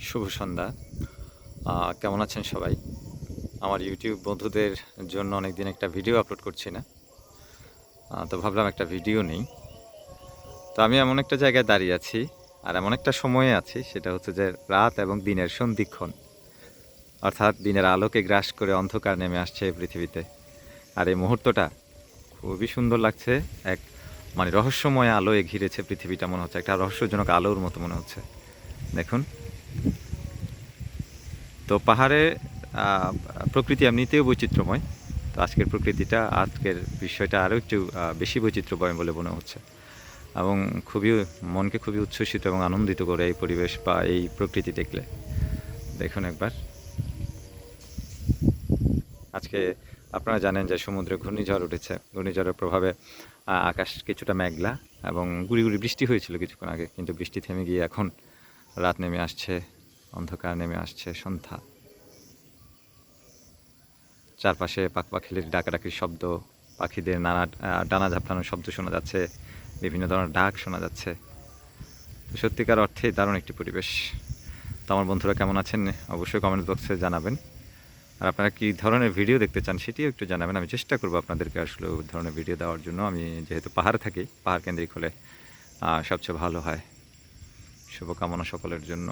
শুভ সন্ধ্যা। কেমন আছেন সবাই? আমার ইউটিউব বন্ধুদের জন্য অনেকদিন একটা ভিডিও আপলোড করছি না। তো ভাবলাম একটা ভিডিও নেই। তো আমি এমন একটা জায়গায় দাঁড়িয়ে আছি আর এমন একটা সময়ে আছি, সেটা হচ্ছে যে রাত এবং দিনের সন্ধিক্ষণ। অর্থাৎ দিনের আলোকে গ্রাস করে অন্ধকার নেমে আসছে এই পৃথিবীতে। আর এই মুহূর্তটা খুবই সুন্দর লাগছে। এক রহস্যময় আলোয় ঘিরেছে পৃথিবীটা, মনে হচ্ছে একটা রহস্যজনক আলোর মতো মনে হচ্ছে। দেখুন, তো পাহাড়ে প্রকৃতি এমনিতেও বৈচিত্র্যময়। তো আজকের বিষয়টা আরও একটু বেশি বৈচিত্র্যময় বলে মনে হচ্ছে, এবং মনকে খুবই উচ্ছ্বসিত এবং আনন্দিত করে এই পরিবেশ বা এই প্রকৃতি দেখলে। দেখুন একবার, আজকে আপনারা জানেন যে সমুদ্রে ঘূর্ণিঝড় উঠেছে। ঘূর্ণিঝড়ের প্রভাবে আকাশ কিছুটা মেঘলা এবং গুড়ি গুড়ি বৃষ্টি হয়েছিল কিছুক্ষণ আগে, কিন্তু বৃষ্টি থেমে গিয়ে এখন রাত নেমে আসছে, অন্ধকার নেমে আসছে, সন্ধ্যা। চারপাশে পাখিদের ডাকাডাকির শব্দ, পাখিদের নানা ডানা ঝাপটানোর শব্দ শোনা যাচ্ছে, বিভিন্ন ধরনের ডাক শোনা যাচ্ছে। তো সত্যিকার অর্থে দারুণ একটি পরিবেশ। তো আমার বন্ধুরা কেমন আছেন অবশ্যই কমেন্ট বক্সে জানাবেন। আর আপনারা কী ধরনের ভিডিও দেখতে চান সেটিও একটু জানাবেন। আমি চেষ্টা করবো আপনাদেরকে আসলে ওই ধরনের ভিডিও দেওয়ার জন্য। আমি যেহেতু পাহাড়ে থাকি, পাহাড় কেন্দ্রিক হলে সবচেয়ে ভালো হয়। শুভকামনা সকলের জন্য।